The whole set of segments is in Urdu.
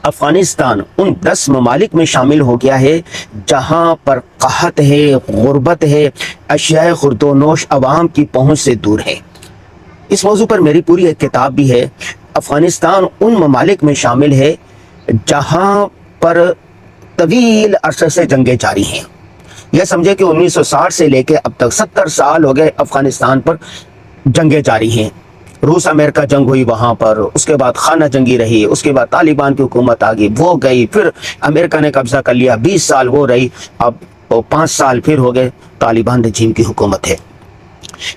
افغانستان ان 10 ممالک میں شامل ہو گیا ہے جہاں پر قحط ہے، غربت ہے، اشیاء خورد و نوش عوام کی پہنچ سے دور ہے۔ اس موضوع پر میری پوری ایک کتاب بھی ہے۔ افغانستان ان ممالک میں شامل ہے جہاں پر طویل عرصے سے جنگیں جاری ہیں۔ یہ سمجھے کہ 1960 سے لے کے اب تک 70 سال ہو گئے افغانستان پر جنگیں جاری ہیں۔ روس امریکہ جنگ ہوئی وہاں پر، اس کے بعد خانہ جنگی رہی، اس کے بعد طالبان کی حکومت آ گئی، وہ گئی، پھر امریکہ نے قبضہ کر لیا، 20 سال وہ رہی، اب 5 سال پھر ہو گئے طالبان رجیم کی حکومت ہے۔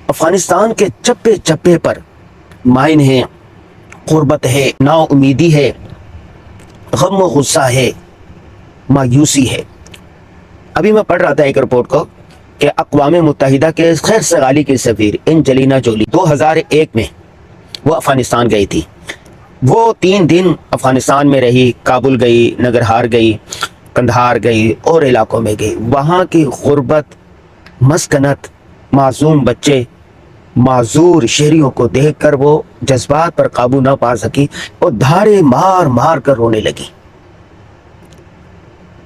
افغانستان کے چپے چپے پر مائن ہے، غربت ہے، نا امیدی ہے، غم و غصہ ہے، مایوسی ہے۔ ابھی میں پڑھ رہا تھا ایک رپورٹ کو کہ اقوام متحدہ کے خیر سگالی کی سفیر انجلینا جولی 2001 میں وہ افغانستان گئی تھی۔ وہ 3 دن افغانستان میں رہی، کابل گئی، ننگرہار گئی، قندھار گئی اور علاقوں میں گئی۔ وہاں کی غربت، مسکنت، معصوم بچے، معذور شہریوں کو دیکھ کر وہ جذبات پر قابو نہ پا سکی اور دھاڑے مار مار کر رونے لگی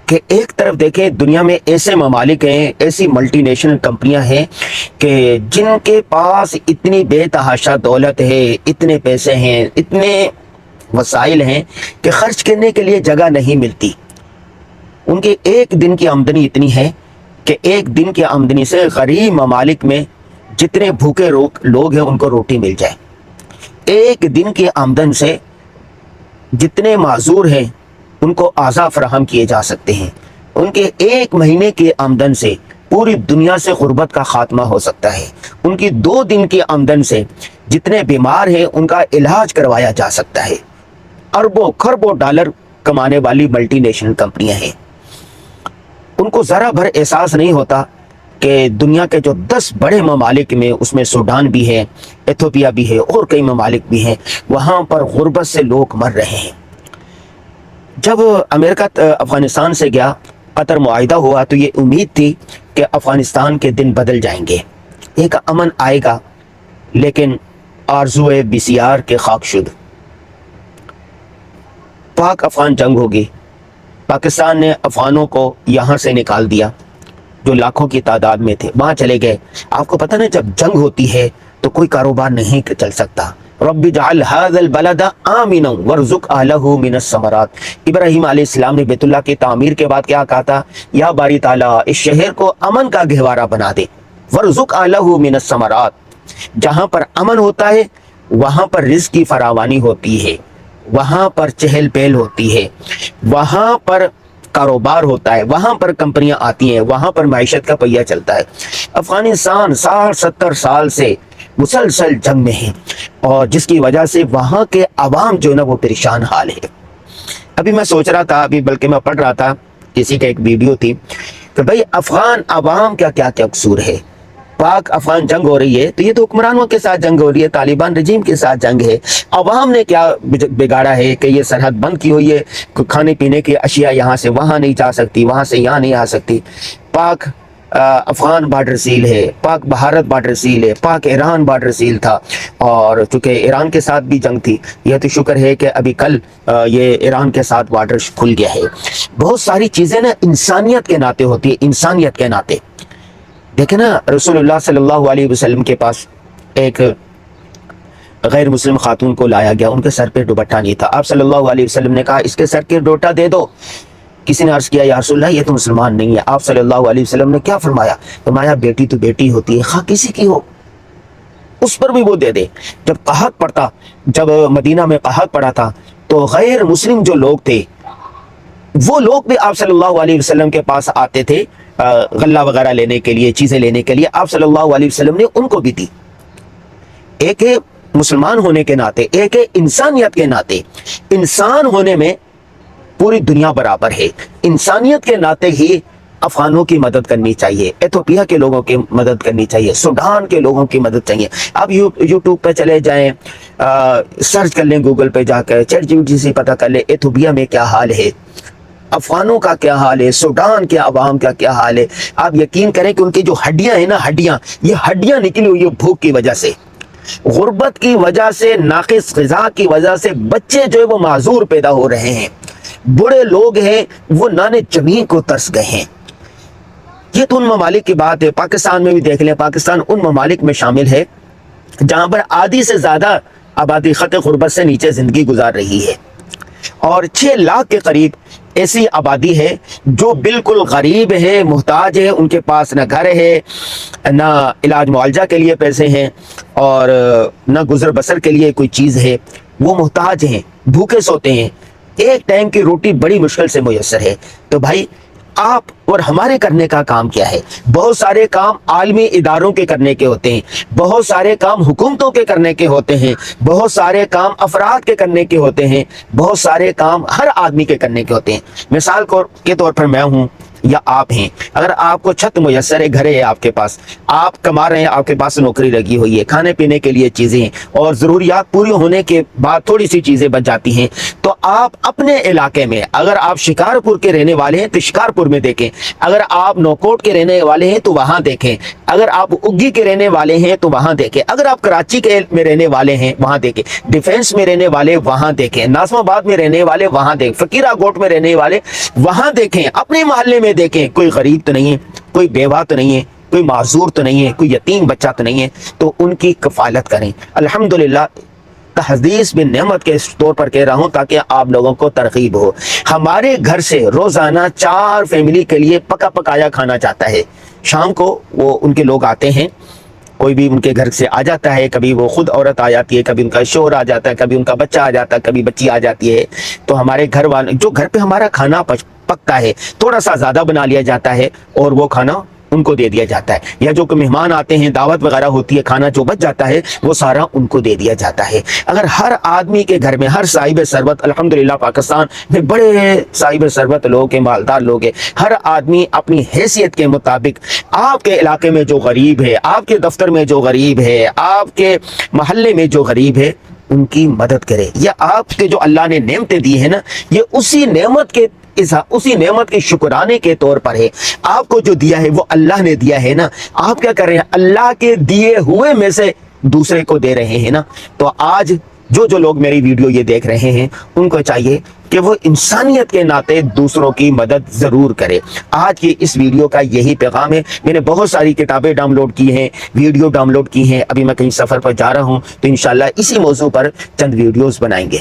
کہ ایک طرف دیکھیں دنیا میں ایسے ممالک ہیں، ایسی ملٹی نیشنل کمپنیاں ہیں کہ جن کے پاس اتنی بے تحاشا دولت ہے، اتنے پیسے ہیں، اتنے وسائل ہیں کہ خرچ کرنے کے لیے جگہ نہیں ملتی۔ ان کے ایک دن کی آمدنی اتنی ہے کہ ایک دن کی آمدنی سے غریب ممالک میں جتنے بھوکے لوگ ہیں ان کو روٹی مل جائے۔ ایک دن کی آمدن سے جتنے معذور ہیں ان کو اعضاء فراہم کیے جا سکتے ہیں۔ ان کے ایک مہینے کی آمدن سے پوری دنیا سے غربت کا خاتمہ ہو سکتا ہے۔ ان کی 2 دن کی آمدن سے جتنے بیمار ہیں ان کا علاج کروایا جا سکتا ہے۔ اربوں خربوں ڈالر کمانے والی ملٹی نیشنل کمپنیاں ہیں۔ ان کو ذرا بھر احساس نہیں ہوتا کہ دنیا کے جو 10 بڑے ممالک میں، اس میں سوڈان بھی ہے، ایتھوپیا بھی ہے اور کئی ممالک بھی ہیں، وہاں پر غربت سے لوگ مر رہے ہیں۔ جب امریکہ افغانستان سے گیا، قطر معاہدہ ہوا تو یہ امید تھی کہ افغانستان کے دن بدل جائیں گے، ایک امن آئے گا، لیکن آرزو بسیار کے خاک شد۔ پاک افغان جنگ ہوگی، پاکستان نے افغانوں کو یہاں سے نکال دیا جو لاکھوں کی تعداد میں تھے، وہاں چلے گئے۔ آپ کو پتہ نہیں جب جنگ ہوتی ہے تو کوئی کاروبار نہیں چل سکتا۔ رب اجعل هذا البلد آمنا وارزق اهله من الثمرات۔ ابراہیم علیہ السلام نے بیت اللہ کی تعمیر کے بعد کیا کہا تھا؟ یا باری تعالیٰ اس شہر کو امن کا گہوارہ بنا دے، وارزق اهله من الثمرات۔ جہاں پر امن ہوتا ہے وہاں پر رزق کی فراوانی ہوتی ہے، وہاں پر چہل پہل ہوتی ہے، وہاں پر کاروبار ہوتا ہے، وہاں پر کمپنیاں آتی ہیں، وہاں پر معیشت کا پہیہ چلتا ہے۔ افغانستان 60-70 سال سے مسلسل جنگ میں ہے اور جس کی وجہ سے وہاں کے عوام جو ہے نا وہ پریشان حال ہے۔ ابھی میں سوچ رہا تھا، ابھی بلکہ میں پڑھ رہا تھا، کسی کا ایک ویڈیو تھی کہ بھئی افغان عوام کا کیا قصور ہے؟ پاک افغان جنگ ہو رہی ہے تو یہ تو حکمرانوں کے ساتھ جنگ ہو رہی ہے، طالبان رجیم کے ساتھ جنگ ہے۔ عوام نے کیا بگاڑا ہے کہ یہ سرحد بند کی ہوئی ہے، کھانے پینے کی اشیاء یہاں سے وہاں نہیں جا سکتی، وہاں سے یہاں نہیں آ سکتی۔ پاک افغان بارڈر سیل ہے، پاک بھارت بارڈر سیل ہے، پاک ایران بارڈر سیل تھا، اور چونکہ ایران کے ساتھ بھی جنگ تھی، یہ تو شکر ہے کہ ابھی کل یہ ایران کے ساتھ بارڈر کھل گیا ہے۔ بہت ساری چیزیں نا انسانیت کے ناطے ہوتی ہے، انسانیت کے ناطے۔ دیکھیں نا، رسول اللہ صلی اللہ علیہ وسلم کے پاس ایک غیر مسلم خاتون کو لایا گیا، ان کے سر پہ دوپٹہ نہیں تھا۔ آپ صلی اللہ علیہ وسلم نے کہا اس کے سر کے دوپٹہ دے دو۔ کسی نے عرض کیا یا رسول اللہ یہ تو مسلمان نہیں ہے۔ آپ صلی اللہ علیہ وسلم نے کیا فرمایا؟ فرمایا بیٹی تو بیٹی ہوتی ہے، خواہ کسی کی ہو، اس پر بھی وہ دے دے۔ جب قحط پڑتا، جب مدینہ میں قحط پڑا تھا تو غیر مسلم جو لوگ تھے وہ لوگ بھی آپ صلی اللہ علیہ وسلم کے پاس آتے تھے غلہ وغیرہ لینے کے لیے، چیزیں لینے کے لیے۔ آپ صلی اللہ علیہ وسلم نے ان کو بھی دی۔ ایک ہے مسلمان ہونے کے ناطے، ایک ہے انسانیت کے ناطے۔ انسان ہونے میں پوری دنیا برابر ہے، انسانیت کے ناطے ہی افغانوں کی مدد کرنی چاہیے، ایتھوپیا کے لوگوں کی مدد کرنی چاہیے، سوڈان کے لوگوں کی مدد چاہیے۔ آپ یوٹیوب پہ چلے جائیں، سرچ کر لیں گوگل پہ جا کر، چیٹ جی پی ٹی سے پتہ کر لیں ایتھوپیا میں کیا حال ہے، افغانوں کا کیا حال ہے، سوڈان کے عوام کا کیا حال ہے۔ آپ یقین کریں کہ ان کی جو ہڈیاں ہیں نا، یہ ہڈیاں نکلی ہوئی ہے بھوک کی وجہ سے، غربت کی وجہ سے، ناقص غذا کی وجہ سے بچے جو ہے وہ معذور پیدا ہو رہے ہیں۔ بڑے لوگ ہیں وہ نانے زمین کو ترس گئے ہیں۔ یہ تو ان ممالک کی بات ہے، پاکستان میں بھی دیکھ لیں، پاکستان ان ممالک میں شامل ہے جہاں پر آدھی سے زیادہ آبادی خط غربت سے نیچے زندگی گزار رہی ہے، اور 6 لاکھ کے قریب ایسی آبادی ہے جو بالکل غریب ہے، محتاج ہے، ان کے پاس نہ گھر ہے، نہ علاج معالجہ کے لیے پیسے ہیں، اور نہ گزر بسر کے لیے کوئی چیز ہے، وہ محتاج ہیں، بھوکے سوتے ہیں، ایک ٹائم کی روٹی بڑی مشکل سے میسر ہے۔ تو بھائی آپ اور ہمارے کرنے کا کام کیا ہے؟ بہت سارے کام عالمی اداروں کے کرنے کے ہوتے ہیں، بہت سارے کام حکومتوں کے کرنے کے ہوتے ہیں، بہت سارے کام افراد کے کرنے کے ہوتے ہیں، بہت سارے کام ہر آدمی کے کرنے کے ہوتے ہیں۔ مثال کے طور پر میں ہوں یا آپ ہیں، اگر آپ کو چھت میسر ہے، گھر ہے آپ کے پاس، آپ کما رہے ہیں، آپ کے پاس نوکری لگی ہوئی ہے، کھانے پینے کے لیے چیزیں ہیں، اور ضروریات پوری ہونے کے بعد تھوڑی سی چیزیں بچ جاتی ہیں، تو آپ اپنے علاقے میں، اگر آپ شکارپور کے رہنے والے ہیں تو شکارپور میں دیکھیں، اگر آپ نوکوٹ کے رہنے والے ہیں تو وہاں دیکھیں، اگر آپ اگی کے رہنے والے ہیں تو وہاں دیکھیں، اگر آپ کراچی کے میں رہنے والے ہیں وہاں دیکھیں، ڈیفینس میں رہنے والے وہاں دیکھیں، ناظم آباد میں رہنے والے وہاں دیکھیں، فقیرہ گوٹ میں رہنے والے وہاں دیکھیں، اپنے محلے میں دیکھیں، کوئی غریب تو نہیں ہے، کوئی بیوہ تو نہیں ہے، کوئی معذور تو نہیں ہے، کوئی یتیم بچہ تو نہیں ہے، تو ان کی کفالت کریں۔ الحمدللہ تحدیث بن نعمت کے طور پر کہہ رہا ہوں تاکہ آپ لوگوں کو ترغیب ہو۔ ہمارے گھر سے روزانہ 4 فیملی کے لیے پکا پکایا کھانا جاتا ہے، شام کو وہ ان کے لوگ آتے ہیں، کوئی بھی ان کے گھر سے آ جاتا ہے، کبھی وہ خود عورت آ جاتی ہے، کبھی ان کا شوہر آ جاتا ہے، کبھی ان کا بچہ آ جاتا ہے، کبھی بچی آ جاتی ہے، تو ہمارے گھر والے جو گھر پہ ہمارا کھانا پکتا ہے تھوڑا سا زیادہ بنا لیا جاتا ہے اور وہ کھانا ان کو دے دیا جاتا ہے، یا جو کہ مہمان آتے ہیں، دعوت وغیرہ ہوتی ہے، کھانا جو بچ جاتا ہے وہ سارا ان کو دے دیا جاتا ہے۔ اگر ہر آدمی کے گھر میں، ہر صاحب ثروت، الحمدللہ پاکستان میں بڑے صاحب ثروت لوگ ہیں، مالدار لوگ ہیں، ہر آدمی اپنی حیثیت کے مطابق آپ کے علاقے میں جو غریب ہے، آپ کے دفتر میں جو غریب ہے، آپ کے محلے میں جو غریب ہے، ان کی مدد کرے۔ یا آپ کے جو اللہ نے نعمتیں دی ہیں نا، یہ اسی نعمت کے شکرانے کے طور پر ہے۔ آپ کو جو دیا ہے وہ اللہ نے دیا ہے نا، آپ کیا کر رہے ہیں؟ اللہ کے دیے ہوئے میں سے دوسرے کو دے رہے ہیں نا۔ تو آج جو لوگ میری ویڈیو یہ دیکھ رہے ہیں ان کو چاہیے کہ وہ انسانیت کے ناطے دوسروں کی مدد ضرور کرے۔ آج کی اس ویڈیو کا یہی پیغام ہے۔ میں نے بہت ساری کتابیں ڈاؤن لوڈ کی ہیں، ویڈیو ڈاؤن لوڈ کی ہیں، ابھی میں کہیں سفر پر جا رہا ہوں تو انشاءاللہ اسی موضوع پر چند ویڈیوز بنائیں گے۔